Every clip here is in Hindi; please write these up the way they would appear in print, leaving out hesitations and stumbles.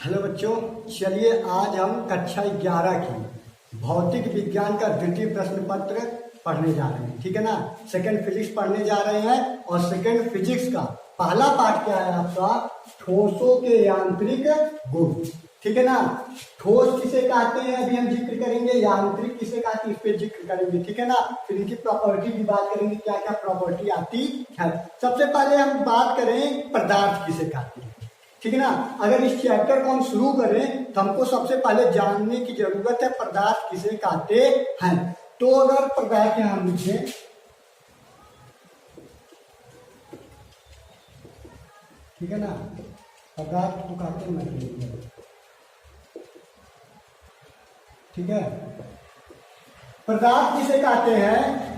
हेलो बच्चों, चलिए आज हम कक्षा 11 की भौतिक विज्ञान का द्वितीय प्रश्न पत्र पढ़ने जा रहे हैं। ठीक है ना। सेकंड फिजिक्स पढ़ने जा रहे हैं और सेकंड फिजिक्स का पहला पाठ क्या है आपका, ठोसों के यांत्रिक गुण। ठीक है ना। ठोस किसे कहते हैं अभी हम जिक्र करेंगे, यांत्रिक किसे कहते हैं इस पे जिक्र करेंगे। ठीक है ना। फिर इनकी प्रॉपर्टी की बात करेंगे, क्या क्या प्रॉपर्टी आती है। सबसे पहले हम बात करें पदार्थ किसे कहते हैं। ठीक है ना। अगर इस चैप्टर को हम शुरू करें तो हमको सबसे पहले जानने की जरूरत है पदार्थ किसे कहते हैं। तो अगर पदार्थ यहां लिखे, ठीक है ना, पदार्थ को कहते हैं मटेरियल। ठीक है। पदार्थ किसे कहते हैं,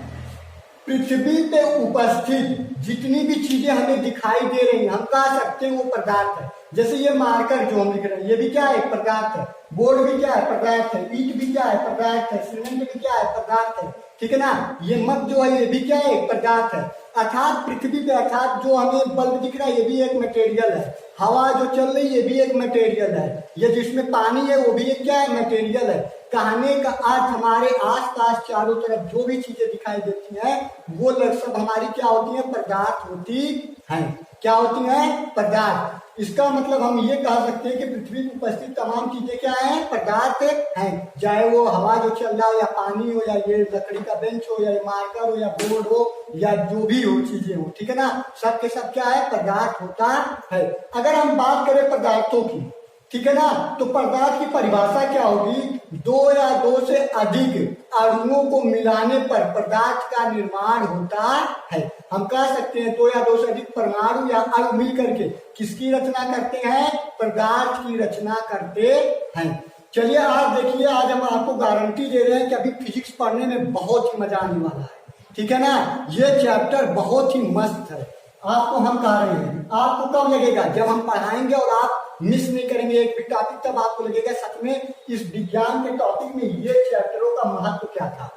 पृथ्वी पे उपस्थित जितनी भी चीजें हमें दिखाई दे रही हैं हम कह सकते हैं वो पदार्थ है। जैसे ये मार्कर जो हम लिख रहे हैं ये भी क्या है, पदार्थ है। बोर्ड भी क्या है, पदार्थ है। ईंट भी क्या है, पदार्थ है। सीमेंट भी क्या है, पदार्थ है। ठीक है ना। ये मग जो है ये भी क्या है, पदार्थ है। अर्थात पृथ्वी पे, अर्थात जो हमें बल्ब दिख रहा है ये भी एक मटेरियल है। हवा जो चल रही है ये भी एक मटेरियल है। ये जिसमें पानी है वो भी एक क्या है, मटेरियल है। कहने का अर्थ हमारे आसपास चारों तरफ जो भी चीजें दिखाई देती हैं वो सब हमारी क्या होती हैं, पदार्थ होती हैं। क्या होती हैं, पदार्थ। इसका मतलब हम ये कह सकते हैं कि पृथ्वी पर उपस्थित तमाम चीजें क्या हैं, पदार्थ हैं। चाहे वो हवा जो चल रहा हो या पानी हो या ये लकड़ी का बेंच हो या ये मार्कर हो या बोर्ड हो या जो भी हो चीजें हो। ठीक है ना। सब के सब क्या है, पदार्थ होता है। अगर हम बात करें पदार्थों की, ठीक है ना, तो पदार्थ की परिभाषा क्या होगी, दो या दो से अधिक अणुओं को मिलाने पर पदार्थ का निर्माण होता है। हम कह सकते हैं दो या दो से अधिक परमाणु या अणु मिल करके किसकी रचना करते हैं, पदार्थ की रचना करते हैं। चलिए आज देखिए, आज हम आपको गारंटी दे रहे हैं कि अभी फिजिक्स पढ़ने में बहुत ही मजा आने वाला है। ठीक है ना। ये चैप्टर बहुत ही मस्त है। आपको हम कह रहे हैं, आपको कब लगेगा, जब हम पढ़ाएंगे और आप मिस नहीं करेंगे एक भी टॉपिक, तब आपको लगेगा सच में इस विज्ञान के टॉपिक में ये चैप्टरों का महत्व क्या था।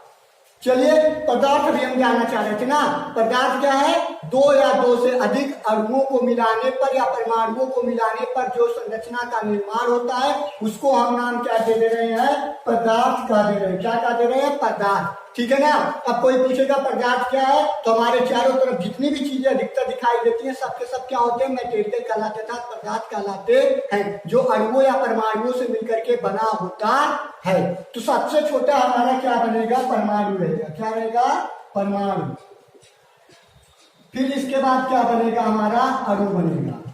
चलिए पदार्थ भी हम जानना चाह रहे थे ना। पदार्थ क्या है, दो या दो से अधिक अणुओं को मिलाने पर या परमाणुओं को मिलाने पर जो संरचना का निर्माण होता है उसको हम नाम क्या दे रहे हैं, पदार्थ का दे रहे हैं। क्या दे रहे हैं, पदार्थ। ठीक है ना। अब कोई पूछेगा पदार्थ क्या है, तो हमारे चारों तरफ जितनी भी चीजें अधिकतर दिखाई देती हैं सबके सब क्या होते हैं, मटेरियल कहलाते हैं, पदार्थ कहलाते हैं, जो अणुओं या परमाणुओं से मिलकर के बना होता है। तो सबसे छोटा हमारा क्या बनेगा, परमाणु रहेगा। क्या रहेगा, परमाणु। फिर इसके बाद क्या बनेगा, हमारा अणु बनेगा।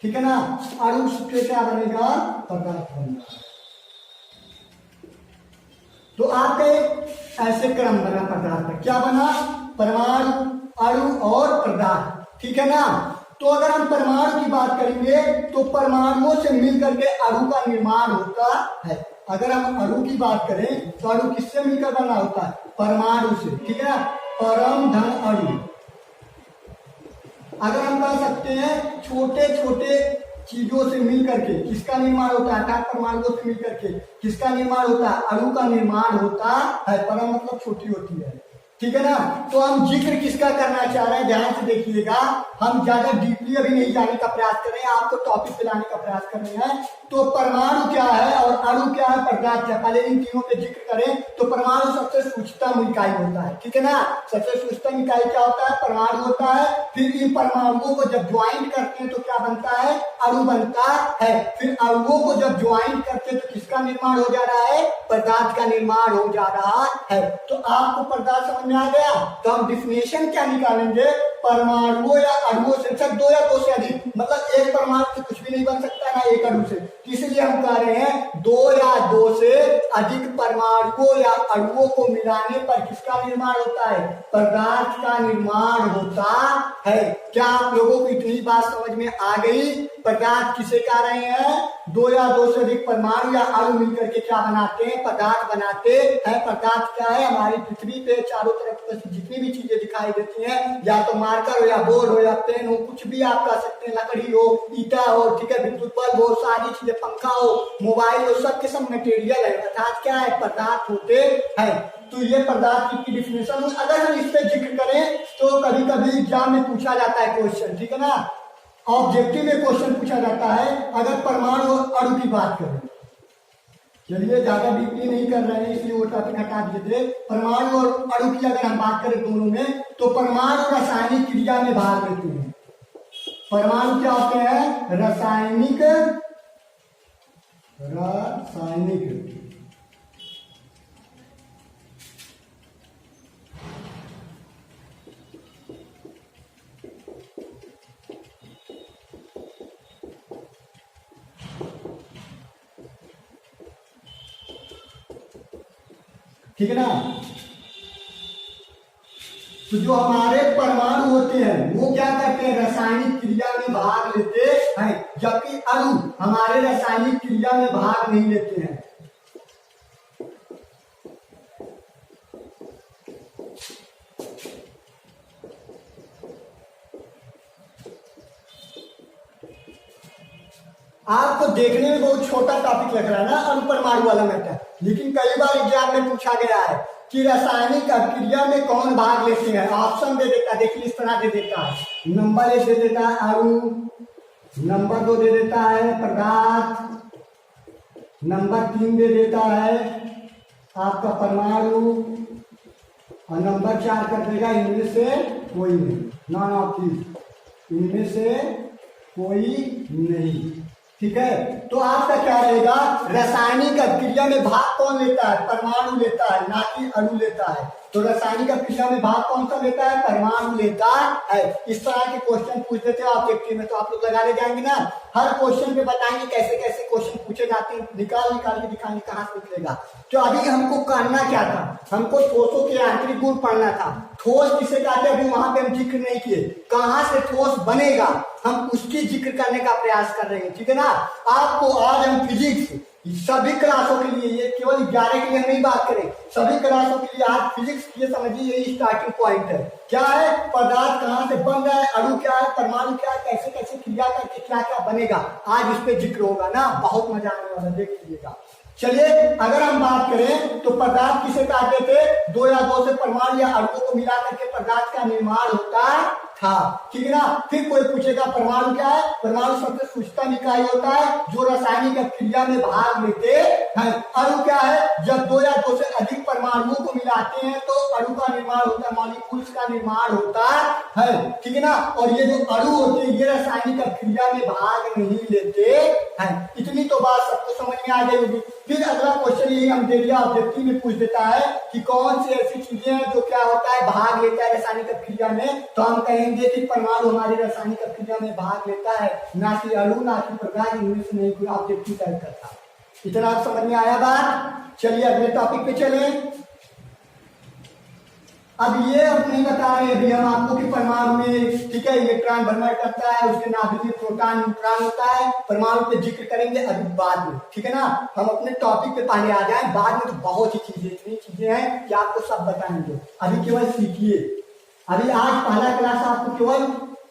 ठीक है ना। अणु से क्या बनेगा, पदार्थ बनेगा। तो आपका ऐसे क्रम बना पदार्थ का, क्या बना, परमाणु, अणु और पदार्थ। ठीक है ना। तो अगर हम परमाणु की बात करेंगे तो परमाणुओं से मिलकर के अणु का निर्माण होता है। अगर हम अणु की बात करें तो अणु किससे मिलकर बना होता है, परमाणु से। ठीक है ना। परम धन अणु। अगर हम कह सकते हैं छोटे छोटे चीजों से मिलकर के किसका निर्माण होता है, अर्थात परमाणुओं से मिलकर के किसका निर्माण होता है, अणु का निर्माण होता है। परम मतलब छोटी होती है। ठीक है ना। तो हम जिक्र किसका करना चाह रहे हैं, ध्यान से देखिएगा। हम ज्यादा डीपली अभी नहीं जाने का प्रयास कर रहे हैं, आपको टॉपिक पे लाने का प्रयास कर रहे हैं। तो परमाणु क्या है और अणु क्या है, पदार्थ क्या, पहले इन तीनों पे जिक्र करें। तो परमाणु सबसे सूक्ष्मतम इकाई होता है। ठीक है ना। सबसे सूक्ष्मतम इकाई क्या होता है, परमाणु होता है। फिर इन परमाणुओं को जब ज्वाइंट करते हैं तो क्या बनता है, अणु बनता है। फिर अणुओं को जब ज्वाइंट करते हैं तो किसका निर्माण हो जा रहा है, पदार्थ का निर्माण हो जा रहा है। तो आपको पदार्थ समझ में आ गया। तो हम डिफिनेशन क्या निकालेंगे, परमाणुओं या अणुओं से, अच्छा दो या दो से अधिक, मतलब एक परमाणु से कुछ भी नहीं बन सकता ना एक अणु से। इसलिए हम कह रहे हैं दो या दो से अधिक परमाणुओं या अणुओं को मिलाने पर किसका निर्माण होता है, पदार्थ का निर्माण होता है। क्या आप लोगों को इतनी बात समझ में आ गई, पदार्थ किसे कह रहे हैं, दो या दो से अधिक परमाणु या अणु मिलकर के क्या बनाते हैं, पदार्थ बनाते हैं। पदार्थ क्या है, हमारी पृथ्वी पे चारों तरफ जितनी भी चीजें दिखाई देती हैं, या तो मार्कर हो या बोर्ड हो या पेन हो, कुछ भी आप कह सकते हैं, लकड़ी हो, ईटा हो, ठीक है, विद्युत बल्ब हो, सारी चीजें, पंखा हो, मोबाइल हो, सब के सब मटेरियल है, अर्थात क्या है, पदार्थ होते हैं। तो ये पदार्थ की डिफिनेशन। अगर हम इस पे जिक्र करें तो कभी कभी एग्जाम में पूछा जाता है क्वेश्चन, ठीक है ना। ऑब्जेक्टिव में क्वेश्चन पूछा जाता है अगर परमाणु और अणु की बात करें। चलिए ज्यादा डीपली नहीं कर रहे हैं इसलिए वो टॉपिक हटा दीजिए। परमाणु और अणु की अगर हम बात करें दोनों में, तो परमाणु रासायनिक क्रिया में भाग लेते हैं। परमाणु क्या होते हैं? रासायनिक ठीक है ना। तो जो हमारे परमाणु होते हैं वो क्या करते हैं? रासायनिक क्रिया में भाग लेते हैं, जबकि अणु हमारे रासायनिक क्रिया में भाग नहीं लेते हैं। आपको देखने में बहुत छोटा टॉपिक लग रहा है ना, अणु परमाणु वाला मैटर, लेकिन कई बार एग्जाम में पूछा गया है कि रासायनिक अभिक्रिया में कौन भाग लेते हैं। ऑप्शन दे देता है, देखिए इस तरह दे देता है। नंबर 1 दे देता है अणु, नंबर 2 दे देता है पदार्थ, नंबर 3 दे देता है आपका परमाणु, और नंबर 4 कर देगा इनमें से कोई नहीं, नॉन ऑफ दीज, इनमें से कोई नहीं। ठीक है, तो आपका क्या रहेगा? रासायनिक अभिक्रिया में भाग कौन लेता है? परमाणु लेता है, ना कि अणु लेता है। तो रासायनिक अभिक्रिया में भाग कौन सा लेता है? परमाणु लेता है। इस तरह के क्वेश्चन पूछ देते हो ऑब्जेक्टिव में, तो आप लोग लगा ले जाएंगे ना। हर क्वेश्चन पे बताएंगे कैसे कैसे क्वेश्चन पूछे जाते हैं, निकाल के दिखाएंगे कहाँ से निकलेगा। तो अभी हमको करना क्या था? हमको ठोसों के यांत्रिक गुण पढ़ना था। ठोस किसे कहते हैं अभी वहां पे हम जिक्र नहीं किए। कहां से ठोस बनेगा हम उसकी जिक्र करने का प्रयास कर रहे हैं। ठीक है ना। आपको आज हम फिजिक्स सभी क्लासों के लिए, ये केवल 11 के लिए हम नहीं बात करें, सभी क्लासों के लिए आज फिजिक्स ये समझिए यही स्टार्टिंग पॉइंट है। क्या है? पदार्थ कहां से बन रहा है, अणु क्या है, परमाणु क्या है, कैसे कैसे क्रिया करके क्या क्या बनेगा, आज इस पे जिक्र होगा ना। बहुत मजा आने वाला, देख लीजिएगा। चलिए अगर हम बात करें तो पदार्थ किसे कहते थे? 2 या 2 से परमाणु या अणुओं को मिला करके पदार्थ का निर्माण होता था। ठीक है ना। फिर कोई पूछेगा परमाणु क्या है? परमाणु सबसे सूक्ष्म इकाई होता है जो रासायनिक क्रिया में भाग लेते हैं। अणु क्या है? जब 2 या 2 से अधिक परमाणुओं को मिलाते हैं तो अणु का निर्माण होता है, मॉलिक्यूल्स का निर्माण होता है। ठीक है ना। और ये जो अणु होते हैं ये रासायनिक क्रिया में भाग नहीं लेते हैं। इतनी तो बात सबको समझ में आ गई होगी। फिर अगला क्वेश्चन यही हम दे दिया ऑब्जेक्टिव में पूछ देता है कि कौन सी ऐसी चीजें हैं जो क्या होता है भाग लेता है रासायनिक क्रिया में। तो हम कहेंगे कि परमाणु हमारी रासायनिक क्रिया में भाग लेता है, ना कि अणु, ना कि पदार्थ, इनमें से नहीं कोई ऑब्जेक्टिव टाइप करता। इतना आप समझ में आया बात। चलिए अगले टॉपिक पे चले। अब ये अब नहीं बता रहे अभी हम आपको कि परमाणु में, ठीक है, इलेक्ट्रॉन भ्रमण करता है, उसके नाभिक में प्रोटॉन न्यूट्रॉन होता है। परमाणु पे जिक्र करेंगे अभी बाद में। ठीक है ना। हम अपने टॉपिक पे पहले आ जाएं, बाद में तो बहुत ही चीजें, इतनी चीजें हैं कि आपको सब बताएंगे। अभी केवल सीखिए। अभी आज पहला क्लास आपको केवल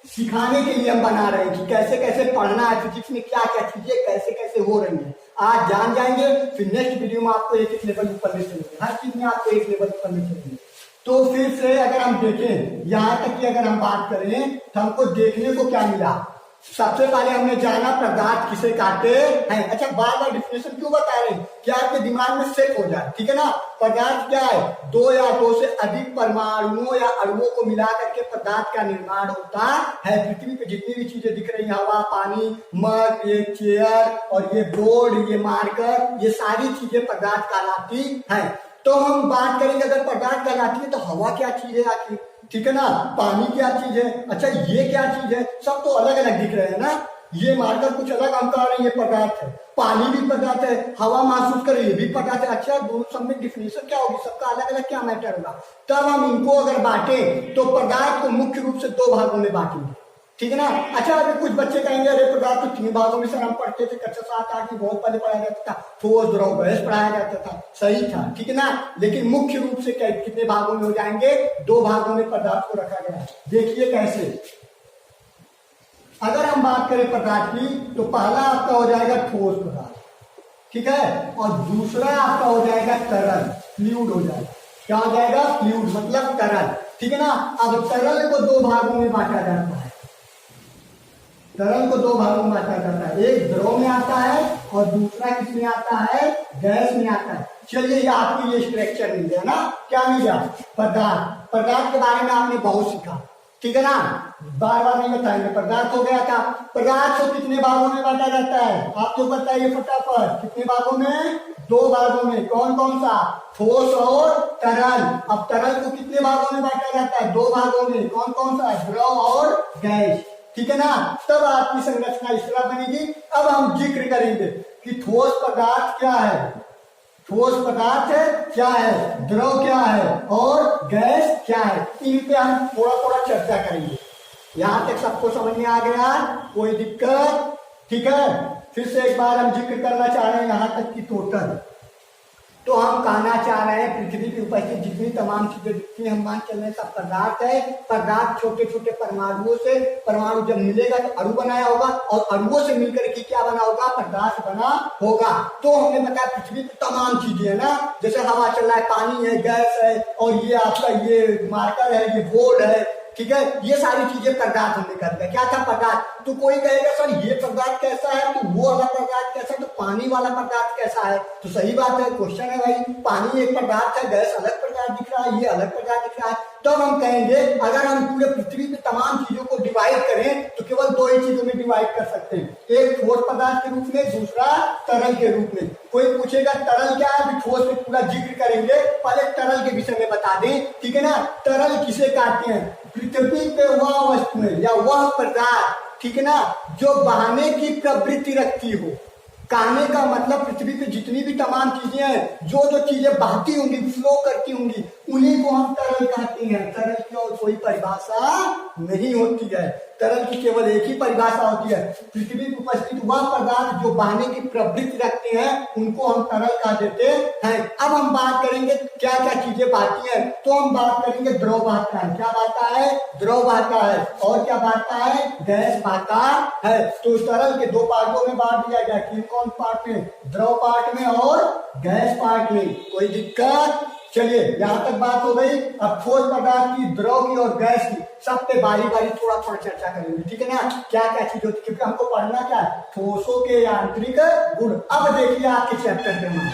सिखाने के लिए हम बना रहे हैं कि कैसे कैसे पढ़ना है, फिजिक्स में क्या क्या चीजें कैसे कैसे हो रही है। आज जान जाएंगे, फिर नेक्स्ट वीडियो में आपको एक एक लेवल ऊपर ले चलेंगे, हर चीज में आपको एक लेवल ऊपर ले चलेंगे। तो फिर से अगर हम देखें, यहां तक कि अगर हम बात करें तो हमको देखने को क्या मिला? सबसे पहले हमने जाना पदार्थ किसे कहते हैं। अच्छा, बार बार डिफिनेशन क्यों बता रहे हैं? क्या आपके दिमाग में सेट हो जाए। ठीक है ना। पदार्थ क्या है? 2 या 2 से अधिक परमाणुओं या अणुओं को मिला करके पदार्थ का निर्माण होता है। पृथ्वी पे जितनी भी चीजें दिख रही है, हवा, पानी, मग, ये चेयर और ये बोर्ड, ये मार्कर, ये सारी चीजें पदार्थ कहलाती है। तो हम बात करेंगे अगर पदार्थ कहलाती है तो हवा क्या चीज है आखिर? ठीक है ना। पानी क्या चीज है? अच्छा, ये क्या चीज है? सब तो अलग अलग दिख रहे हैं ना। ये मार्कर कुछ अलग हम कह रहे हैं, ये पदार्थ है। पानी भी पदार्थ है, हवा महसूस करे ये भी पदार्थ है। अच्छा, दोनों सब में डिफिनेशन क्या होगी? सबका अलग अलग क्या मैटर होगा? तब हम इनको अगर बांटे तो पदार्थ को मुख्य रूप से 2 भागों में बांटेंगे। ठीक है ना। अच्छा, अभी कुछ बच्चे कहेंगे अरे पदार्थ तो 3 भागों में सर हम पढ़ते थे, कक्षा 7 8 में बहुत पहले पढ़ाया जाता था, ठोस, द्रव, गैस पढ़ाया जाता था, सही था। ठीक है ना। लेकिन मुख्य रूप से कितने भागों में हो जाएंगे? 2 भागों में पदार्थ को रखा गया है। देखिए कैसे। अगर हम बात करें पदार्थ की तो पहला आपका हो जाएगा ठोस पदार्थ, ठीक है, और दूसरा आपका हो जाएगा तरल, फ्लूइड हो जाएगा। क्या हो जाएगा? फ्लूइड मतलब तरल। ठीक है ना। अब तरल को 2 भागों में बांटा जाता है। तरल को दो भागों में बांटा जाता है, एक द्रव में आता है और दूसरा किसमें आता है, गैस में आता है। चलिए ये आपको ये स्ट्रक्चर मिल गया ना, क्या मिल गया, पदार्थ। पदार्थ के बारे में आपने बहुत सीखा, ठीक है ना, बार बार नहीं बताएंगे। पदार्थ हो गया था, पदार्थ को कितने भागों में बांटा जाता है, आपको बताइए फटाफट, कितने भागों में, दो भागों में। कौन कौन सा, ठोस और तरल। अब तरल को कितने भागों में बांटा जाता है, दो भागों में। कौन कौन सा, द्रव और गैस, ठीक है ना। तब आपकी संरचना इस तरह बनेगी। अब हम जिक्र करेंगे कि ठोस पदार्थ क्या है, ठोस पदार्थ क्या है, द्रव क्या है और गैस क्या है, इन पे हम थोड़ा थोड़ा चर्चा करेंगे। यहां तक सबको समझ में आ गया, कोई दिक्कत, ठीक है। फिर से एक बार हम जिक्र करना चाह रहे हैं यहां तक की टोटल। तो हम कहना चाह रहे हैं पृथ्वी की उपस्थित जितनी तमाम चीजें दिखती हैं, हम मान चल रहे हैं सब पदार्थ है। पदार्थ छोटे छोटे परमाणुओं से, परमाणु जब मिलेगा तो अणु बनाया होगा और अणुओं से मिलकर के क्या बना होगा, पदार्थ बना होगा। तो हमने बताया पृथ्वी की तमाम चीजें है ना, जैसे हवा चल रहा है, पानी है, गैस है और ये आपका ये मार्कर है, ये बोर्ड है, ठीक है। ये सारी चीजें पदार्थ हमने कर दिया। क्या था, पदार्थ। तो कोई कहेगा सर ये पदार्थ कैसा है, तो वो वाला पदार्थ कैसा है, तो पानी वाला पदार्थ कैसा है। तो सही बात है, क्वेश्चन है भाई, पानी एक पदार्थ है, गैस अलग पदार्थ दिख रहा है, ये अलग पदार्थ दिख रहा है। तब हम कहेंगे अगर हम पूरे पृथ्वी पे तमाम चीजों को डिवाइड करें तो केवल दो ही चीजों में डिवाइड कर सकते हैं, एक ठोस पदार्थ के रूप में, दूसरा तरल के रूप में। कोई पूछेगा तरल क्या है, ठोस में पूरा जिक्र करेंगे, पहले तरल के विषय में बता दें, ठीक है ना। तरल किसे कहते हैं, पृथ्वी पे वह वस्तुएं या वह पदार्थ, ठीक है ना, जो बहने की प्रवृत्ति रखती हो। कहने का मतलब पृथ्वी पे जितनी भी तमाम चीजें हैं, जो जो चीजें बहती होंगी, फ्लो करती होंगी, उन्हीं को हम तरल कहते हैं। तरल की और कोई परिभाषा नहीं होती है, तरल की केवल एक ही परिभाषा होती है, पृथ्वी पर उपस्थित वह पदार्थ जो बहने की प्रवृत्ति रखते हैं, उनको हम तरल कह देते हैं। अब हम बात करेंगे क्या क्या चीजें बहती हैं, तो हम बात करेंगे द्रव बहता है। क्या बहता है, द्रव बहता है। और क्या बहता है, गैस बहता है। तो तरल के दो पार्टों में बांट दिया गया, किन कौन पार्ट में, द्रव पार्ट में और गैस पार्ट में। कोई दिक्कत, चलिए यहां तक बात हो गई। अब ठोस पदार्थ की, द्रव की और गैस की सब पे बारी बारी थोड़ा थोड़ा चर्चा करेंगे, ठीक है ना। क्या क्या चीज होती है, क्योंकि हमको पढ़ना क्या है, ठोसों के यांत्रिक गुण। अब देखिए आपके चैप्टर पे मान,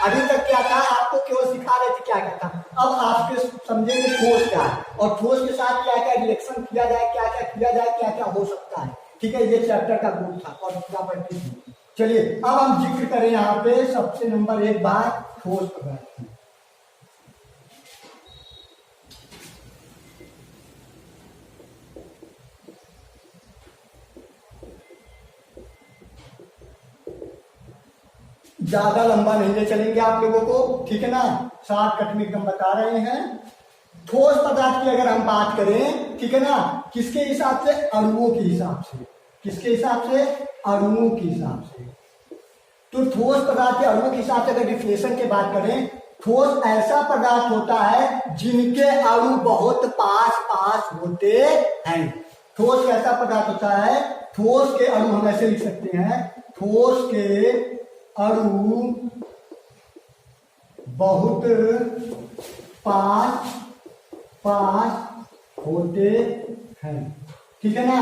अभी तक क्या था, आपको केवल सिखा रहे थे क्या क्या था। अब आपके समझेंगे ठोस क्या है और ठोस के साथ क्या क्या रिएक्शन किया जाए, क्या क्या किया जाए, क्या क्या हो सकता है, ठीक है। ये चैप्टर का गुण था और प्रॉपर्टी थी। चलिए अब हम जिक्र करें यहाँ पे सबसे नंबर एक बात ठोस पदार्थ की। ज्यादा लंबा नहीं ले चलेंगे आप लोगों को, ठीक है ना, शॉर्टकट में एकदम बता रहे हैं। ठोस पदार्थ की अगर हम बात करें, ठीक है ना, किसके हिसाब से, अणुओं के हिसाब से। किसके हिसाब से, अणुओं के हिसाब से। तो ठोस पदार्थ के अणुओं के हिसाब से अगर डिफिनेशन की बात करें, ठोस ऐसा पदार्थ होता है जिनके अणु बहुत पास पास होते हैं। ठोस ऐसा पदार्थ होता है, ठोस के अणु हम ऐसे लिख सकते हैं, ठोस के अणु बहुत पास पास होते हैं, ठीक है ना।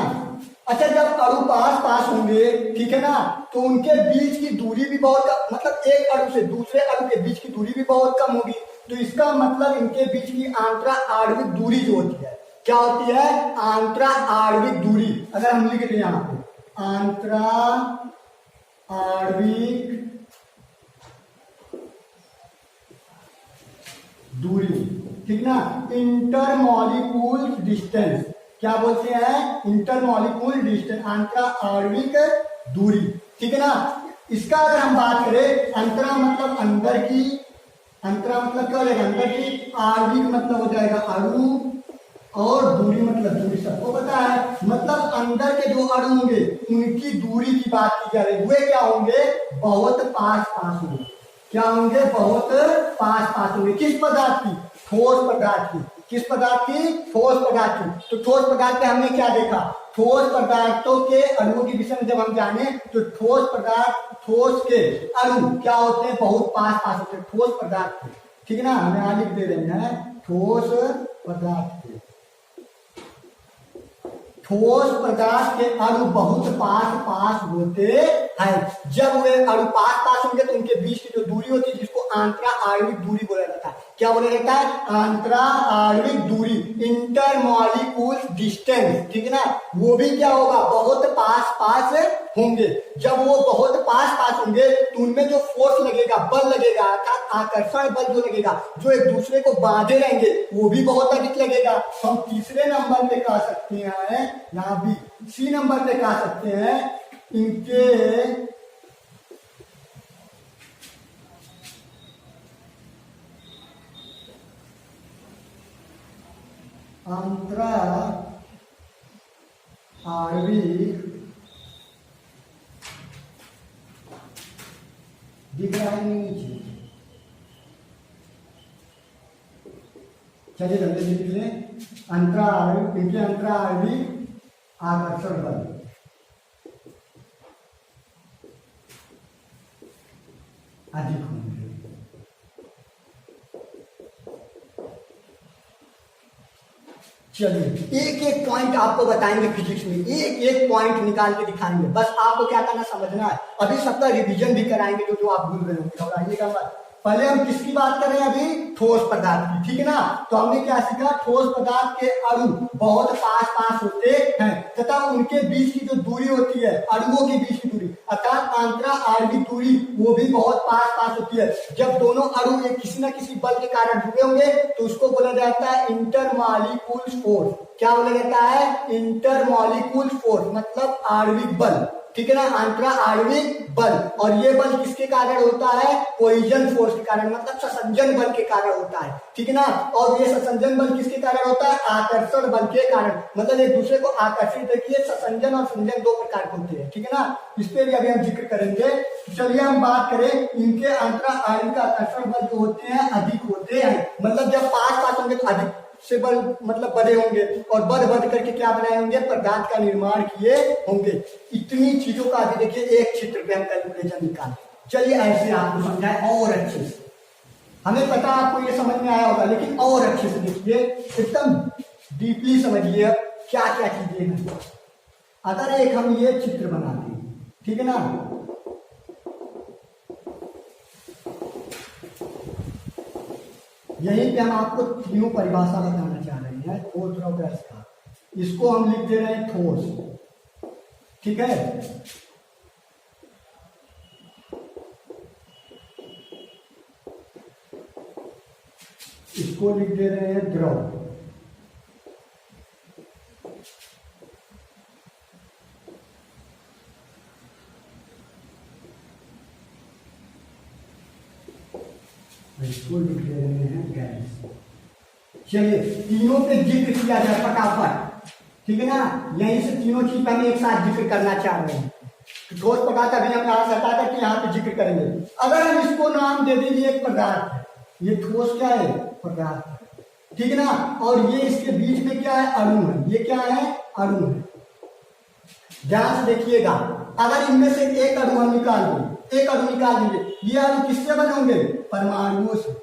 अच्छा, जब अणु पास पास होंगे, ठीक है ना, तो उनके बीच की दूरी भी बहुत, मतलब एक अणु से दूसरे अणु के बीच की दूरी भी बहुत कम होगी। तो इसका मतलब इनके बीच की आंतरा आणविक दूरी जो होती है, क्या होती है, आंतरा आणविक दूरी। अगर हम लिख दें यहाँ पे आंतरा आणविक दूरी, ठीक ना, इंटरमॉलिक्यूल डिस्टेंस। क्या बोलते हैं, इंटरमॉलिक्यूल डिस्टेंस, अंतरा आणविक दूरी, ठीक है ना। इसका अगर हम बात करें, अंतरा मतलब अंदर की, अंतरा मतलब क्या हो जाएगा, अंदर की, आणविक मतलब हो जाएगा अणु और दूरी मतलब दूरी, सबको पता है। मतलब अंदर के जो अणु होंगे उनकी दूरी की बात की जा रही, वे क्या होंगे, बहुत पास पास होंगे। क्या होंगे, बहुत पास पास होंगे। किस पदार्थ की, ठोस पदार्थ की। किस पदार्थ की, ठोस पदार्थ की। तो ठोस पदार्थ में हमने क्या देखा, ठोस पदार्थों के अणुओं के विषय में जब हम जाने तो ठोस पदार्थ, ठोस के अणु क्या होते हैं, बहुत पास पास होते हैं ठोस पदार्थ के, ठीक है ना। हमें यहाँ लिख दे रहे हैं ठोस पदार्थ के। ठोस पदार्थ के अणु बहुत पास पास होते हैं। जब वे अणु पास पास होंगे तो उनके बीच की जो दूरी होती है जिसको आंतरा आणविक दूरी बोला जाता है। क्या बोला जाता है? आंतरा आणविक दूरी, इंटरमॉलिक्यूल डिस्टेंस, ठीक है ना। वो भी क्या होगा? बहुत पास पास होंगे। जब वो बहुत पास पास होंगे तो उनमें जो फोर्स लगेगा, बल लगेगा, अर्थात आकर्षण बल जो लगेगा, जो एक दूसरे को बांधे रहेंगे, वो भी बहुत अधिक लगेगा। तो हम तीसरे नंबर पे कह सकते हैं, यहाँ भी सी नंबर पे कह सकते हैं, इनके अंतरा आणविक दिख रहा है नीचे। चलिए जल्दी लिख लें, अंतरा आणविक, इनके अंतरा आणविक आकर्षण बल। अधिक होंगे। चलिए एक एक पॉइंट आपको बताएंगे फिजिक्स में, एक एक पॉइंट निकाल के दिखाएंगे। बस आपको क्या करना समझना है। अभी सबका रिवीजन भी कराएंगे जो आप भूल गए होंगे। घबराइएगा मत। पहले हम किसकी बात कर रहे हैं? अभी ठोस पदार्थ की, ठीक है ना। तो हमने क्या सीखा? ठोस पदार्थ के अणु बहुत पास पास होते हैं तथा उनके बीच की जो दूरी होती है, अणुओं के बीच की दूरी अर्थात आंतरा आणविक दूरी, वो भी बहुत पास पास होती है। जब दोनों अणु एक किसी न किसी बल के कारण जुड़े होंगे तो उसको बोला जाता है इंटरमॉलिक्यूल फोर्स। क्या बोला जाता है? इंटरमॉलिक्यूल फोर्स, मतलब आणविक बल, ठीक है ना। आंतरा आणविक बल। और ये बल किसके कारण होता है? कोइजन फोर्स के कारण, मतलब ससंजन बल के कारण होता है, ठीक है ना। और ये ससंजन बल किसके कारण होता है? आकर्षण बल के कारण, मतलब एक दूसरे को आकर्षित। देखिए ससंजन और संजन दो प्रकार के होते हैं, ठीक है ना। इस पे भी अभी हम जिक्र करेंगे। चलिए हम बात करें, इनके अंतरा आणविक आकर्षण बल जो होते हैं अधिक होते हैं, मतलब जब पास पास होंगे तो अधिक से बल मतलब बड़े होंगे और बढ़ बढ़ करके क्या बनाए होंगे? पदार्थ का निर्माण किए होंगे। इतनी चीजों का अभी देखिए एक चित्र पे हम कैलकुलेशन निकालें। चलिए ऐसे आपको समझाएं और अच्छे से। हमें पता आपको ये समझ में आया होगा, लेकिन और अच्छे से देखिए, एकदम डीपली समझिए क्या क्या चीजें हैं। अगर एक हम ये चित्र बना दें, ठीक है ना, यहीं पे हम आपको तीनों परिभाषा बताना चाह रहे हैं ठोस द्रव गैस का। इसको हम लिख दे रहे हैं ठोस, ठीक है। इसको लिख दे रहे हैं द्रव। इसको लिख दे रहे हैं गैस। चलिए तीनों पे जिक्र किया जाए फटाफट, ठीक है ना। यहीं से तीनों चीज हम एक साथ जिक्र करना चाह रहे हैं। ठोस पदार्थ अभी हम यहाँ से हटा करके यहाँ पे जिक्र करेंगे। अगर हम इसको नाम दे देंगे एक पदार्थ है, ये ठोस क्या है? पदार्थ, ठीक है ना। और ये इसके बीच में क्या है? अणु है। ये क्या है? अणु है। ध्यान से देखिएगा, अगर इनमें से एक अणु हम निकाल देंगे, एक अणु निकाल देंगे, ये अणु किससे बने होंगे? परमाणुओं से।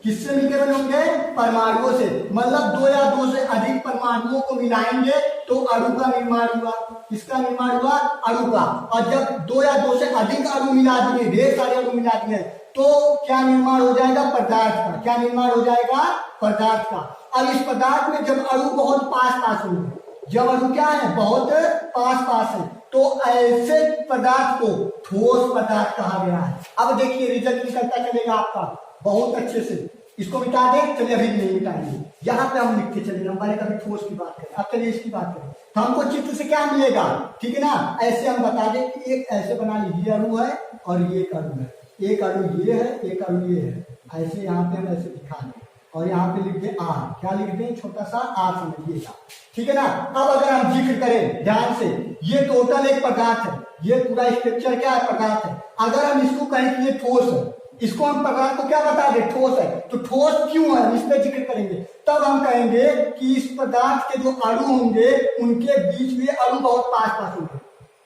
किससे मिलकर बने होंगे? परमाणुओं से। मतलब दो या दो से अधिक परमाणुओं को मिलाएंगे तो अणु का निर्माण हुआ। किसका निर्माण हुआ? अणु का। और जब दो या दो से अधिक अणु मिला दिए, ढेर सारे अणु मिला दिए, तो क्या निर्माण हो जाएगा? पदार्थ का। क्या निर्माण हो जाएगा? पदार्थ का। अब इस पदार्थ में जब अणु बहुत पास पास होंगे, जब अणु क्या है? बहुत पास पास है, तो ऐसे पदार्थ को ठोस पदार्थ कहा गया है। अब देखिए रिजल्ट निकलता चलेगा आपका बहुत अच्छे से। इसको मिटा दें, चलिए अभी नहीं मिटाएंगे, यहाँ पे हम लिखते चलिए। नंबर एक, अभी ठोस की बात करें, अब चलिए इसकी बात करें। तो हमको चित्र से क्या मिलेगा? ठीक है ना, ऐसे हम बता दें कि एक ऐसे बना लीजिए, अणु है और ये एक अणु है, एक अणु ये है, एक अणु ये है। ऐसे यहाँ पे हम ऐसे दिखा दें और यहाँ पे लिख दें आर। क्या लिख दें? छोटा सा आर समझिएगा, ठीक है ना। अब अगर हम जिक्र करें ध्यान से, ये टोटल एक पदार्थ है, ये पूरा स्ट्रक्चर क्या है? पदार्थ है। अगर हम इसको कहें कि ये ठोस है, इसको हम पदार्थ को क्या बता दें? ठोस है। तो ठोस क्यों है, इसमें जिक्र करेंगे। तब हम कहेंगे कि इस पदार्थ के जो अणु होंगे उनके बीच में अणु बहुत पास पास होंगे।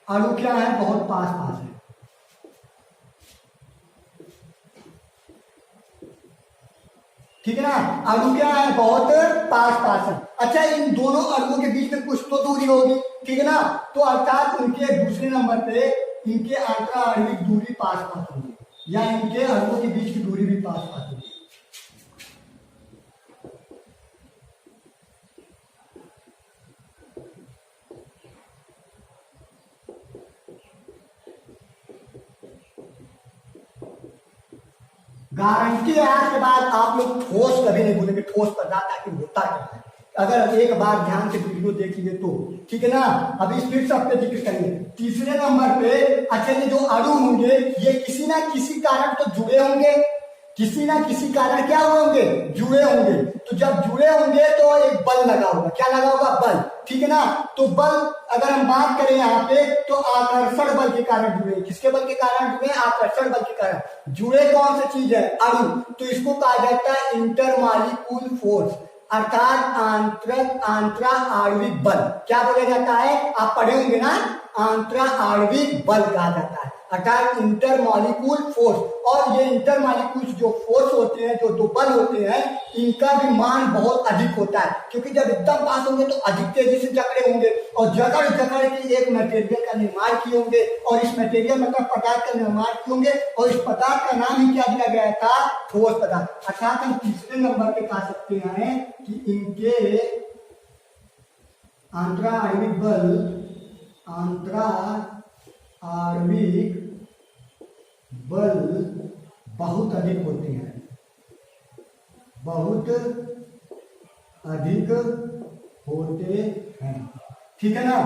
अणु क्या है? बहुत पास पास है। ठीक है ना। अणु क्या है, बहुत पास पास है। अच्छा, इन दोनों अणुओं के बीच में कुछ तो दूरी होगी, ठीक है ना। तो अर्थात उनके दूसरे नंबर पे इनके अंतरा आणविक दूरी पास पास होगी, या इनके अणुओं के बीच की दूरी भी पास पास होगी। गारंटी है आज के बाद आप लोग ठोस कभी नहीं भूलेंगे, ठोस पदार्थ आखिर होता क्या है। अगर एक बार ध्यान से वीडियो देख लिए तो, ठीक है ना। अभी फिर सब पे जिक्र करेंगे। तीसरे नंबर पे, अच्छा ये जो अणु होंगे ये किसी ना किसी कारण तो जुड़े होंगे, किसी ना किसी कारण क्या हुए होंगे, जुड़े होंगे। तो जब जुड़े होंगे तो एक बल लगा होगा, क्या लगा होगा, बल, ठीक है ना। तो बल अगर हम बात करें यहाँ पे तो आकर्षण बल के कारण जुड़े, किसके बल के कारण जुड़े, आकर्षण बल के कारण जुड़े। कौन सी चीज है, अणु। तो इसको कहा जाता है इंटरमॉलिक्यूल फोर्स, अर्थात आंतरा आणविक बल। क्या बोला जाता है, आप पढ़े होंगे ना, आंतरा आणविक बल कहा जाता है, अर्थात इंटरमॉलिक्यूल फोर्स। और ये इंटरमॉलिक्यूल जो फोर्स होते हैं, जो दो बल होते हैं, इनका भी मान बहुत अधिक होता है, क्योंकि जब एकदम पास होंगे तो अधिक तेजी से जकड़े होंगे और जकड़ जकड़ के एक मटेरियल का निर्माण किए होंगे, और इस मटेरियल मतलब पदार्थ का निर्माण किए होंगे, और इस पदार्थ का नाम ही क्या दिया गया था, ठोस पदार्थ। अर्थात हम तीसरे नंबर पे कह सकते हैं कि इनके आंतरा आणविक बल, आंतरा आणविक बल बहुत अधिक होते हैं, बहुत अधिक होते हैं, ठीक है ना।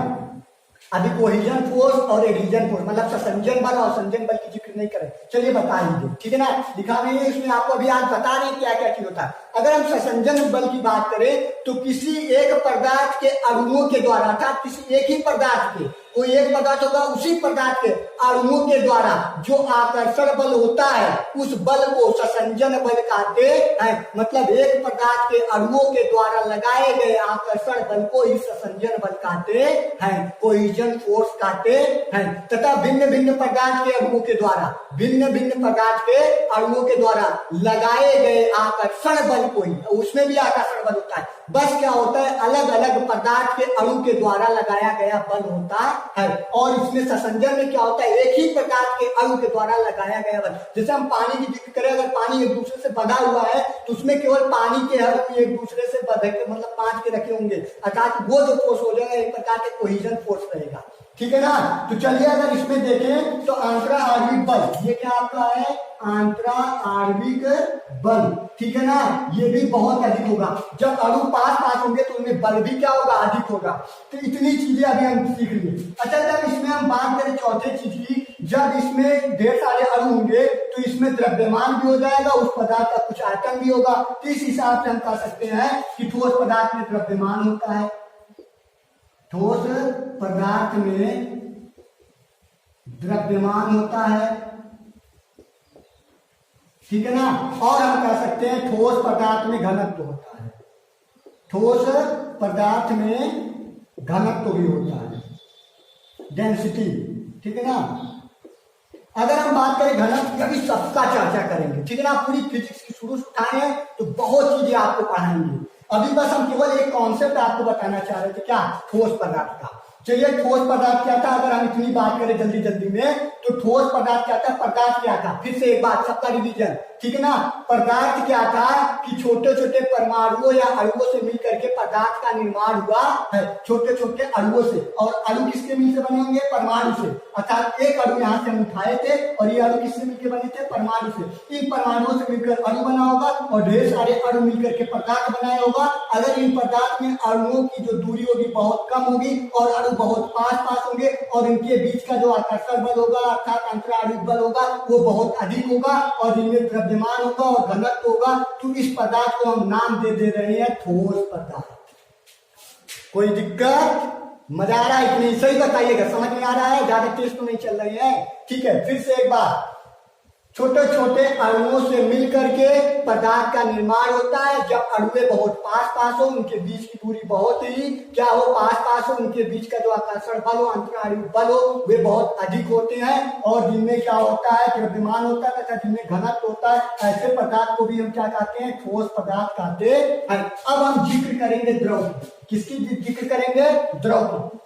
अभी कोहेजन फोर्स और एडिशन फोर्स मतलब ससंजन बल और संजन बल की जिक्र नहीं करें, चलिए बता दीजिए, ठीक है ना। दिखा रहे हैं इसमें आपको, अभी आज बता रहे हैं क्या क्या चीज होता है। अगर हम ससंजन बल की बात करें तो किसी एक पदार्थ के अणुओं के द्वारा, अर्थात किसी एक ही पदार्थ के, कोई एक पदार्थ होगा, उसी पदार्थ के अणुओं के द्वारा जो आकर्षण बल होता है उस बल को ससंजन बल कहते हैं। मतलब एक पदार्थ के अणुओं के द्वारा लगाए गए आकर्षण बल को ही ससंजन बल कहते हैं, कोहेजन फोर्स कहते हैं। तथा भिन्न भिन्न पदार्थ के अणुओं के द्वारा, भिन्न भिन्न पदार्थ के अणुओं के द्वारा लगाए गए आकर्षण बल को ही, उसमें भी आकर्षण बल होता है, बस क्या होता है, अलग अलग पदार्थ के अणु के द्वारा लगाया गया बल होता है। और इसमें ससंजन में क्या होता है, एक ही प्रकार के अणु के द्वारा लगाया गया बल। जैसे हम पानी की जिक्र करें, अगर पानी एक दूसरे से बंधा हुआ है तो उसमें केवल पानी के अणु एक दूसरे से बंधे, मतलब बांध के रखे होंगे, अर्थात वो जो फोर्स हो जाएगा एक प्रकार के कोहेजन फोर्स रहेगा, ठीक है ना। तो चलिए अगर इसमें देखें तो आंतरा आणविक बल, ये क्या आपका है, आंतरा आणविक बल, ठीक है ना, ये भी बहुत अधिक होगा। जब अणु पास पास होंगे तो उनमें बल भी क्या होगा, अधिक होगा। तो इतनी चीजें अभी हम सीख लिए। अच्छा, जब इसमें हम बात करें चौथे चीज की, जब इसमें ढेर सारे अणु होंगे तो इसमें द्रव्यमान भी हो जाएगा, उस पदार्थ का कुछ आयतन भी होगा। तो इस हिसाब से हम कह सकते हैं कि ठोस पदार्थ में द्रव्यमान होता है, ठोस पदार्थ में द्रव्यमान होता है, ठीक है ना। और हम कह सकते हैं ठोस पदार्थ में घनत्व होता है, ठोस पदार्थ में घनत्व भी होता है, डेंसिटी, ठीक है ना। अगर हम बात करें घनत्व, अभी सबका चर्चा करेंगे, ठीक है ना। पूरी फिजिक्स की शुरू से उठाए हैं तो बहुत चीजें आपको पढ़ाएंगे। अभी बस हम केवल एक कॉन्सेप्ट आपको बताना चाह रहे थे, क्या, ठोस पदार्थ का। चलिए, ठोस पदार्थ क्या था, अगर हम इतनी बात करें जल्दी जल्दी में, तो ठोस पदार्थ क्या था, पदार्थ क्या था, फिर से एक बात, सबका रिवीजन, ठीक है ना। पदार्थ क्या था कि छोटे छोटे परमाणुओं या अणुओं से मिलकर के पदार्थ का निर्माण हुआ है, छोटे छोटे अणुओं से। और अणु किसके मिल से बने होंगे, परमाणु से। अर्थात एक अणु यहाँ से हम उठाए थे और ये अणु किससे मिलकर बने थे, परमाणु से। इन परमाणुओं से मिलकर अणु बना होगा और ढेर सारे अणु मिलकर के पदार्थ बनाया होगा। अगर इन पदार्थ में अणुओं की जो दूरी होगी बहुत कम होगी और अणु बहुत पास पास होंगे और इनके बीच का जो आकर्षण बल होगा अर्थात अंतरा आणविक बल होगा वो बहुत अधिक होगा और इनमें द्रव्यमान होगा और घनत्व होगा। तो इस पदार्थ को हम नाम दे रहे हैं ठोस पदार्थ। कोई दिक्कत, मजा आ रहा है कि नहीं, सही बताइएगा, समझ में आ रहा है, ज्यादा तेज तो नहीं चल रही है, ठीक है। फिर से एक बार, छोटे छोटे अणुओं से मिलकर के पदार्थ का निर्माण होता है। जब अणुए बहुत पास पास हो, उनके बीच की दूरी बहुत ही क्या हो, पास पास हो, उनके बीच का जो आकर्षण बल हो, अंतराणु बल हो, वे बहुत अधिक होते हैं और जिनमें क्या होता है, द्रव्यमान होता है तथा जिनमें घनत्व होता है। ऐसे पदार्थ को भी हम क्या कहते हैं, ठोस पदार्थ कहते हैं। अब हम जिक्र करेंगे द्रव, किसकी जिक्र करेंगे, द्रव की।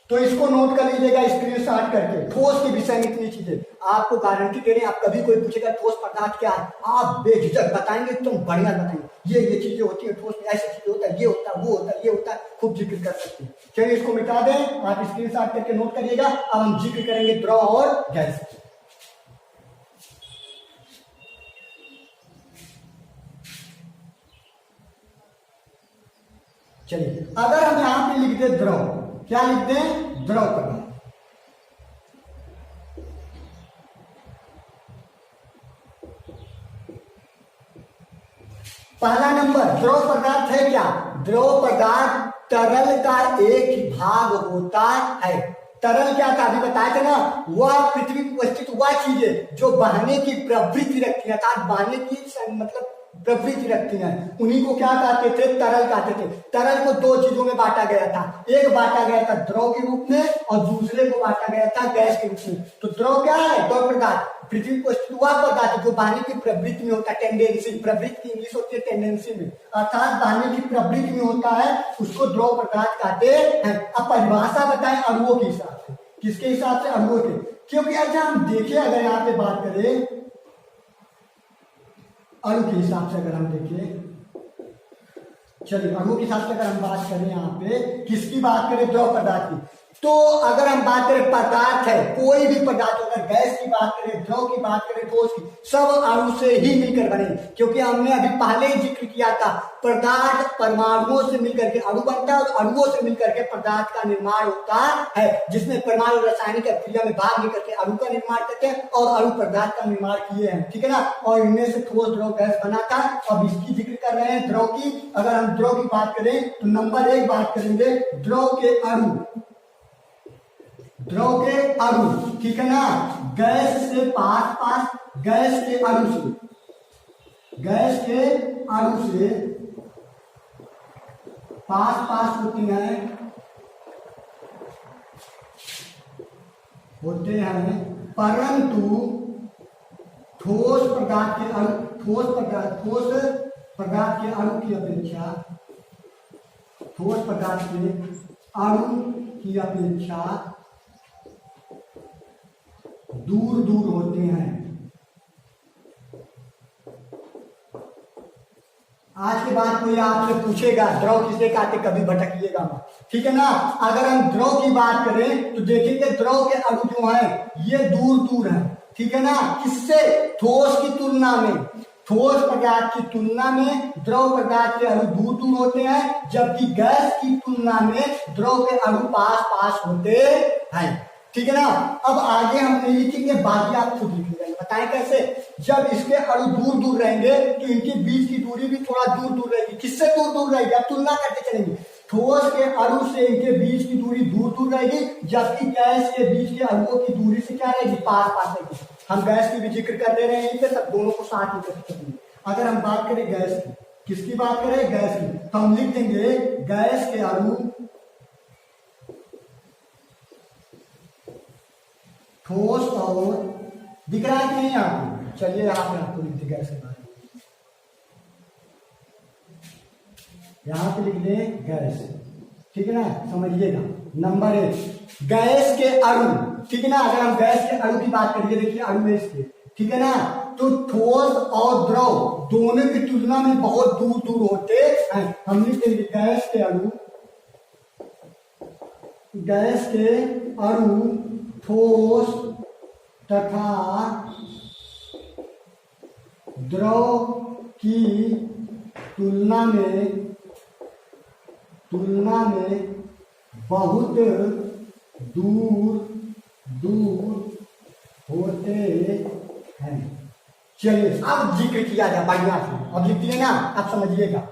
तो इसको नोट कर लीजिएगा स्क्रीनशॉट करके। ठोस के विषय में इतनी चीजें आपको गारंटी दे रहे हैं, आप कभी कोई पूछेगा ठोस पदार्थ क्या है, आप बेझिझक बताएंगे, तुम बढ़िया बताएंगे, ये चीजें होती है ठोस में, ऐसी चीजें होता है, ये होता है, वो होता है, ये होता है, खूब जिक्र कर सकते हैं। चलिए इसको मिटा दें, आप स्क्रीनशॉट करके नोट करिएगा। अब हम जिक्र करेंगे द्रव और गैस। चलिए अगर हम यहां पे लिख दे द्रव, क्या लिख दें, द्रव पदार्थ। पहला नंबर, द्रव पदार्थ है क्या, द्रव पदार्थ तरल का एक भाग होता है। तरल क्या था, अभी बताया था ना, वह पृथ्वी पर उपस्थित वह चीजें जो बहने की प्रवृत्ति रखती है, अर्थात बहने की मतलब प्रवृत्ति रखती हैं, उन्हीं को क्या कहते थे, तरल कहते थे। तरल को दो चीजों में बांटा गया था, एक बांटा गया था द्रव के रूप में और दूसरे को बांटा गया था गैस के रूप में। तो द्रव क्या है, द्रव पदार्थ पृथ्वी को स्थित हुआ पदार्थ जो बहने की प्रवृत्ति में होता है, टेंडेंसी, प्रवृत्ति की इंग्लिश होती है टेंडेंसी में, अर्थात बहने की प्रवृत्ति में होता है, उसको द्रव पदार्थ कहते हैं। अब परिभाषा बताएं अणुओं के हिसाब से, किसके हिसाब से, अणुओं के, क्योंकि अच्छा हम देखें, अगर यहाँ पे बात करें अणु के हिसाब से, अगर हम देखें, चलिए अणु के हिसाब से अगर हम बात करें, यहाँ पे किसकी बात करें, द्रव पदार्थ की, तो अगर हम बात करें पदार्थ है, कोई भी पदार्थ, अगर गैस की बात करें, द्रव की बात करें, ठोस की, सब अणु से ही मिलकर बने। क्योंकि हमने अभी पहले ही जिक्र किया था, पदार्थ परमाणुओं से मिलकर के अणु बनता है और अणुओं से मिलकर के पदार्थ का निर्माण होता है, जिसमें परमाणु रासायनिक क्रिया में भाग लेकर के अणु का निर्माण करते हैं और अणु पदार्थ का निर्माण किए हैं, ठीक है ना। और इनमें से ठोस, द्रव, गैस बना था। अब इसकी जिक्र कर रहे हैं द्रव की। अगर हम द्रव की बात करें तो नंबर 1 बात करेंगे द्रव के अणु, द्रव के अणु, ठीक है ना, गैस से पास पास, गैस के अणु से, गैस के अणु से पास पास होते हैं, परंतु ठोस पदार्थ के अणु, ठोस पदार्थ के अणु की अपेक्षा, ठोस पदार्थ के अणु की अपेक्षा दूर दूर होते हैं। आज के बाद कोई आपसे पूछेगा द्रव किसे कहते, कभी भटकिएगा मत, ठीक है ना। अगर हम द्रव की बात करें तो देखेंगे द्रव के अणु जो है ये दूर दूर है, ठीक है ना। किससे, ठोस की तुलना में, ठोस पदार्थ की तुलना में द्रव पदार्थ के अणु दूर दूर होते हैं, जबकि गैस की तुलना में द्रव के अणु पास पास होते हैं, ठीक है ना। अब आगे हम नहीं लिखेंगे, बाकी आप खुद लिख लेंगे, बताएं कैसे। जब इसके अणु दूर दूर रहेंगे तो इनके बीच की दूरी भी थोड़ा दूर दूर रहेगी। किससे दूर दूर रहेगी, अब तुलना करते चलेंगे। ठोस के अणु से इनके बीच की दूरी दूर दूर रहेगी, जबकि गैस के बीच के अणुओं की दूरी से क्या रहेगी, पास पास रहेगी। हम गैस की भी जिक्र कर दे रहे हैं, इनके सब दोनों को साथ ही करते चलेंगे। अगर हम बात करें गैस की, किसकी बात करें, गैस की, तो हम लिख देंगे गैस के अणु ठोस और, दिख रहा है कि नहीं आपको, चलिए यहाँ पे आपको लिख दें गैस के बारे में, यहाँ पे लिख दें गैस, ठीक है ना, समझिएगा। नंबर 1 गैस के अणु, ठीक है ना। अगर हम गैस के अणु की बात करिए, देखिए अणु है इसके, ठीक है ना, तो ठोस और द्रव दोनों की तुलना में बहुत दूर दूर होते हैं। हम लिख देंगे गैस के अणु, गैस के अणु ठोस तथा द्रव की तुलना में बहुत दूर दूर होते हैं। चलिए अब जिक्र किया जाए बढ़िया से, अब लिख दिए ना, आप समझिएगा।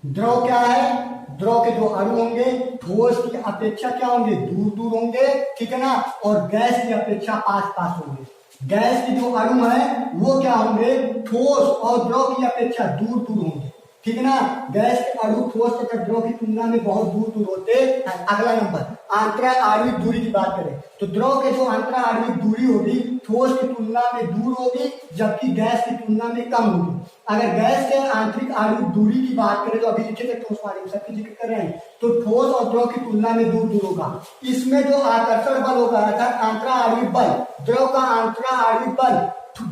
द्रव क्या है, द्रव के जो अणु होंगे ठोस की अपेक्षा क्या होंगे, दूर दूर होंगे, ठीक है ना, और गैस की अपेक्षा पास पास होंगे। गैस के जो अणु है वो क्या होंगे, ठोस और द्रव की अपेक्षा दूर दूर होंगे, ठीक है ना। गैस के अणु ठोस तथा द्रव की तुलना में बहुत दूर दूर होते हैं। अगला नंबर, आंतरा आणविक दूरी की बात करें तो द्रव के जो आंतरा आणविक दूरी होगी ठोस की तुलना में दूर होगी, जबकि गैस की तुलना में कम होगी। अगर गैस के आंतरिक आणविक दूरी की बात करें तो अभी लिखे थे ठोस वाले सबकी जिक्र कर रहे हैं, तो ठोस और द्रव की तुलना में दूर दूर होगा। इसमें जो आकर्षण बल होगा अर्थात आंतरा आणविक बल, द्रव का आंतरा आणविक बल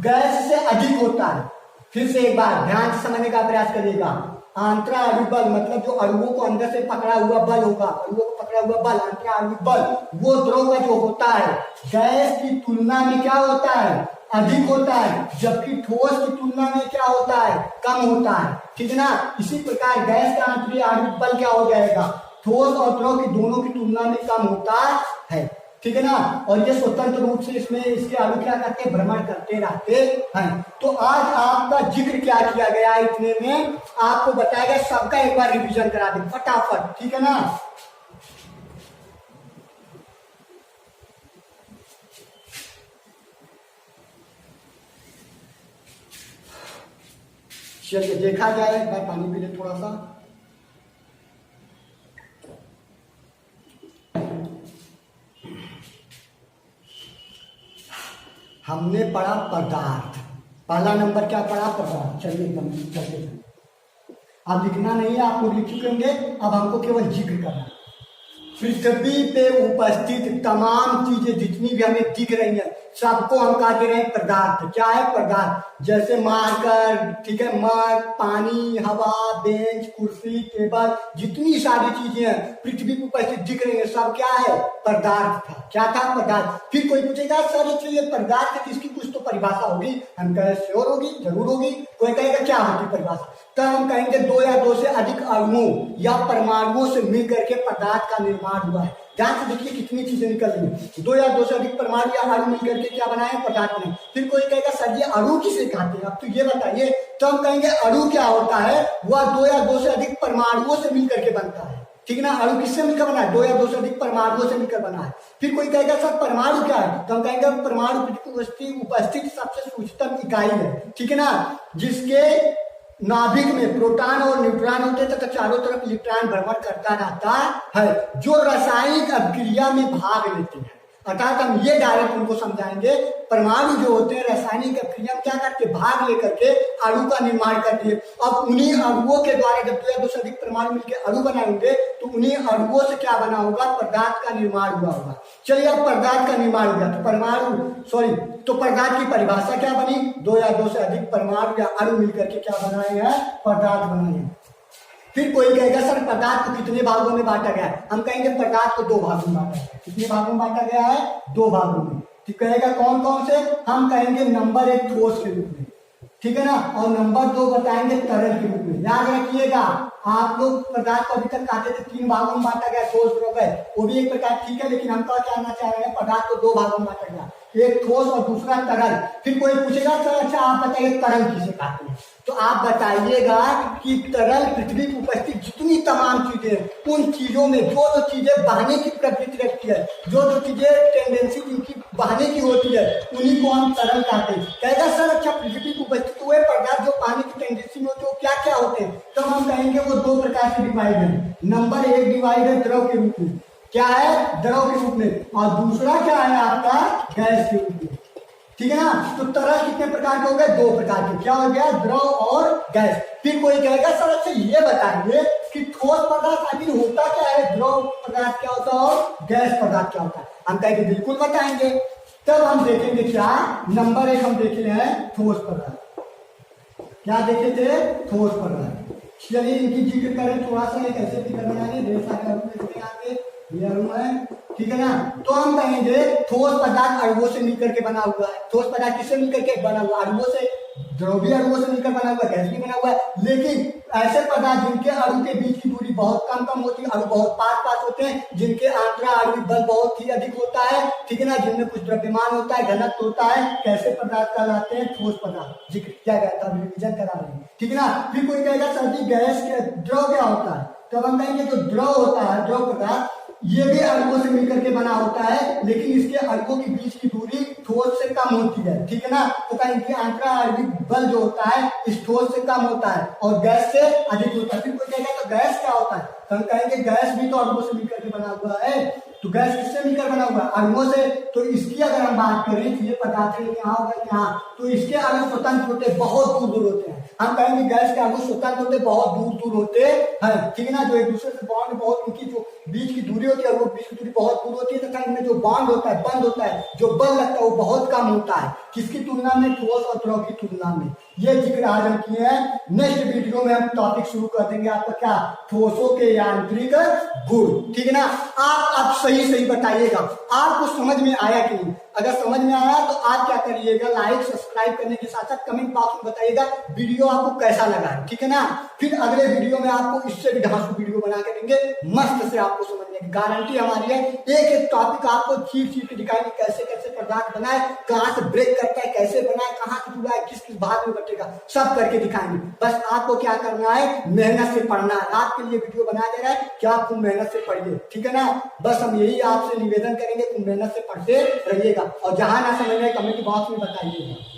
गैस से अधिक होता है। फिर से एक बार ध्यान से समझने का प्रयास करिएगा। आंतरा आणविक बल मतलब जो अणुओं को अंदर से पकड़ा हुआ बल होगा, अणुओं को पकड़ा हुआ बल आंतरा आणविक बल, वो द्रव का जो होता है गैस की तुलना में क्या होता है, अधिक होता है, जबकि ठोस की तुलना में क्या होता है, कम होता है, ठीक है ना। इसी प्रकार गैस का आंतरिक आणविक बल क्या हो जाएगा, ठोस और द्रव की दोनों की तुलना में कम होता है, ठीक है ना। और ये स्वतंत्र रूप से इसमें इसके अणु क्या करते हैं, भ्रमण करते रहते हैं। तो आज आपका जिक्र क्या किया गया, इतने में आपको बताया गया, सबका एक बार रिवीजन करा दें फटाफट, ठीक है ना। चलिए देखा जाए, एक बार पानी पी ले थोड़ा सा। हमने पढ़ा पदार्थ, पहला नंबर क्या पढ़ा, पदार्थ। चलिए चलिए, अब लिखना नहीं है, आप लोग लिख चुके होंगे, अब हमको केवल जिक्र करना है। पृथ्वी पे उपस्थित तमाम चीजें जितनी भी हमें दिख रही हैं सबको हम कहते रहे पदार्थ। क्या है पदार्थ, जैसे मार्कर, ठीक है, मग, पानी, हवा, बेंच, कुर्सी, टेबल, जितनी सारी चीजें हैं पृथ्वी पे उपस्थित दिख रही है सब क्या है, पदार्थ था। क्या था, पदार्थ। फिर कोई पूछेगा सर ये पदार्थ किसकी कुछ तो परिभाषा होगी, हम कहे श्योर होगी, जरूर होगी। कोई कहेगा क्या होगी परिभाषा, तब हम कहेंगे दो या दो से अधिक अणुओं या परमाणुओं से मिलकर के पदार्थ का निर्माण हुआ है। ध्यान से देखिए कितनी चीजें निकल रही है, दो या दो से अधिक परमाणु या अणु मिलकर के क्या बनाए, पदार्थ बनाए। फिर कोई कहेगा सर ये अणु किसे कहते हैं, अब तो ये बताइए। तो हम कहेंगे अणु क्या होता है, वह दो या दो से अधिक परमाणुओं से मिलकर के बनता है, ठीक है ना। अणु किससे मिलकर बना है, दो या दो से अधिक परमाणुओं से मिलकर बना है। फिर कोई कहेगा सर परमाणु क्या है, तो हम कहेंगे परमाणु उपस्थित सबसे सूक्ष्मतम इकाई है, ठीक है ना, जिसके नाभिक में प्रोटॉन और न्यूट्रॉन होते हैं तथा चारों तरफ इलेक्ट्रॉन भ्रमण करता रहता है, जो रासायनिक अभिक्रिया में भाग लेते हैं। अर्थात हम ये डायरेक्ट उनको समझाएंगे, परमाणु जो होते हैं रासायनिक अभिक्रिया में क्या करते, भाग लेकर के अणु का निर्माण करते हैं। अब उन्हीं अणुओं के द्वारा जब दो या दो से अधिक परमाणु मिलकर अणु बनाएंगे तो उन्हीं अणुओं से क्या बना होगा, पदार्थ का निर्माण हुआ होगा। चलिए अब पदार्थ का निर्माण हो गया, तो पदार्थ की परिभाषा क्या बनी, दो या दो से अधिक परमाणु या अणु मिलकर के क्या बनाए हैं, पदार्थ बनाए हैं। फिर कोई कहेगा सर पदार्थ को कितने भागों में बांटा गया है, हम कहेंगे पदार्थ को दो भागों में बांटा गया है। कितने भागों में बांटा गया है, दो भागों में। ठीक कहेगा कौन कौन से, हम कहेंगे नंबर एक ठोस के रूप में, ठीक है ना, और नंबर दो बताएंगे तरल के रूप में। याद रखिएगा आप लोग पदार्थ को अभी तक कहते थे तीन भागों में बांटा गया, ठोस द्रव है, वो भी एक प्रकार ठीक है, लेकिन हम क्या कहना चाह रहे हैं, पदार्थ को दो भागों में बांटा गया, एक ठोस और दूसरा तरल। फिर कोई पूछेगा सर अच्छा आप बताइए तरल किसे कहते हैं, तो आप बताइएगा कि तरल पृथ्वी की उपस्थित जितनी तमाम चीजें, उन चीजों में जो जो चीजें बहने की प्रवृत्ति रखती है, जो जो चीजें टेंडेंसी जिनकी बहने की होती है, उन्हीं को हम तरल कहते हैं। कहेगा सर अच्छा पृथ्वी की उपस्थित हुए पदार्थ जो पानी की टेंडेंसी में होते हैं वो क्या क्या होते हैं, तो हम कहेंगे वो दो प्रकार से डिवाइड है। नंबर एक डिवाइड है द्रव के रूप में, क्या है, द्रव के रूप में, और दूसरा क्या है आपका, गैस के रूप में, ठीक है ना। तो तरल कितने प्रकार के हो गए, दो प्रकार के, क्या हो गया, द्रव और गैस। फिर कोई कहेगा सर अच्छा ये बताइए कि ठोस पदार्थ आखिर होता क्या है, द्रव पदार्थ क्या होता है और गैस पदार्थ क्या होता है, हम कहेंगे बिल्कुल बताएंगे। तब हम देखेंगे क्या, नंबर एक हम देख रहे हैं ठोस पदार्थ, क्या देखे थे, ठोस पदार्थ। चलिए इनकी जिक्र करें थोड़ा सा, एक ऐसे भी करना है, ढेर सारे आगे ये है, ठीक है ना। तो हम कहेंगे ठोस पदार्थ अणुओं से मिलकर के बना हुआ है। ठोस पदार्थ किससे मिलकर के बना हुआ, अणुओं से, द्रव्य अणुओं से मिलकर बना हुआ, गैस भी बना हुआ है। लेकिन ऐसे पदार्थ जिनके अणु के बीच की दूरी बहुत कम होती है, अणु बहुत पास होते हैं, जिनके आंतरा आणविक बल बहुत ही अधिक होता है, ठीक है ना, जिनमें कुछ द्रव्यमान होता है, घनत्व होता है, कैसे पदार्थ कहलाते हैं, ठोस पदार्थ। जिक्र किया गया था, रिवीजन करा रहे हैं, ठीक है ना। फिर कोई कहेगा सर जी गैस के द्रव क्या होता है, तब हम कहेंगे जो द्रव होता है, द्रव पदार्थ ये भी अर्कों से मिलकर के बना होता है, लेकिन इसके अर्कों के बीच की दूरी ठोस से कम होती है, ठीक है ना। तो कहीं इनकी अंतरा आणविक बल जो होता है इस ठोस से कम होता है और गैस से अधिक होता है। फिर कोई कहेगा तो गैस क्या होता है, तो हम कहेंगे गैस भी तो अणुओं से मिलकर के बना हुआ है। तो गैस किससे मिलकर बना हुआ है, अणुओं से। तो इसकी अगर हम बात करें तो ये पदार्थ यहाँ होगा यहाँ, तो इसके अणु स्वतंत्र होते बहुत दूर दूर होते हैं। हम कहेंगे गैस के अणु स्वतंत्र होते बहुत दूर दूर होते हैं, ठीक है ना। जो एक दूसरे से बॉन्ड बहुत, उनकी जो बीच की दूरी होती है वो बीच की दूरी बहुत दूर होती है, तथा इनमें जो बॉन्ड होता है, बंद होता है, जो बल लगता है वो बहुत कम होता है। किसकी तुलना में, ठोस और द्रव की तुलना में। ये जिक्र आज हम किए हैं। नेक्स्ट वीडियो में हम टॉपिक शुरू कर देंगे आपका क्या, ठोसों के यांत्रिक गुण, ठीक है ना। आप सही सही बताइएगा आपको समझ में आया कि नहीं। अगर समझ में आया तो आप क्या करिएगा, लाइक सब्सक्राइब करने के साथ साथ कमेंट बॉक्स में बताइएगा वीडियो आपको कैसा लगा, ठीक है ना। फिर अगले वीडियो में आपको इससे भी ढांसू वीडियो बना के देंगे, मस्त से आपको समझने की गारंटी हमारी है। एक एक टॉपिक आपको चीर चीर के दिखाएंगे, कैसे कैसे पदार्थ बनाए, कहाँ से ब्रेक करता है, कैसे बनाए, कहाँ से जुड़ा है, किस किस भाग में बटेगा, सब करके दिखाएंगे। बस आपको क्या करना है, मेहनत से पढ़ना है। आपके लिए वीडियो बनाया जा रहा है कि आप मेहनत से पढ़िए, ठीक है ना। बस हम यही आपसे निवेदन करेंगे, तुम मेहनत से पढ़ते रहिएगा और जहां ना समझ में कमेंट बॉक्स में बताइएगा।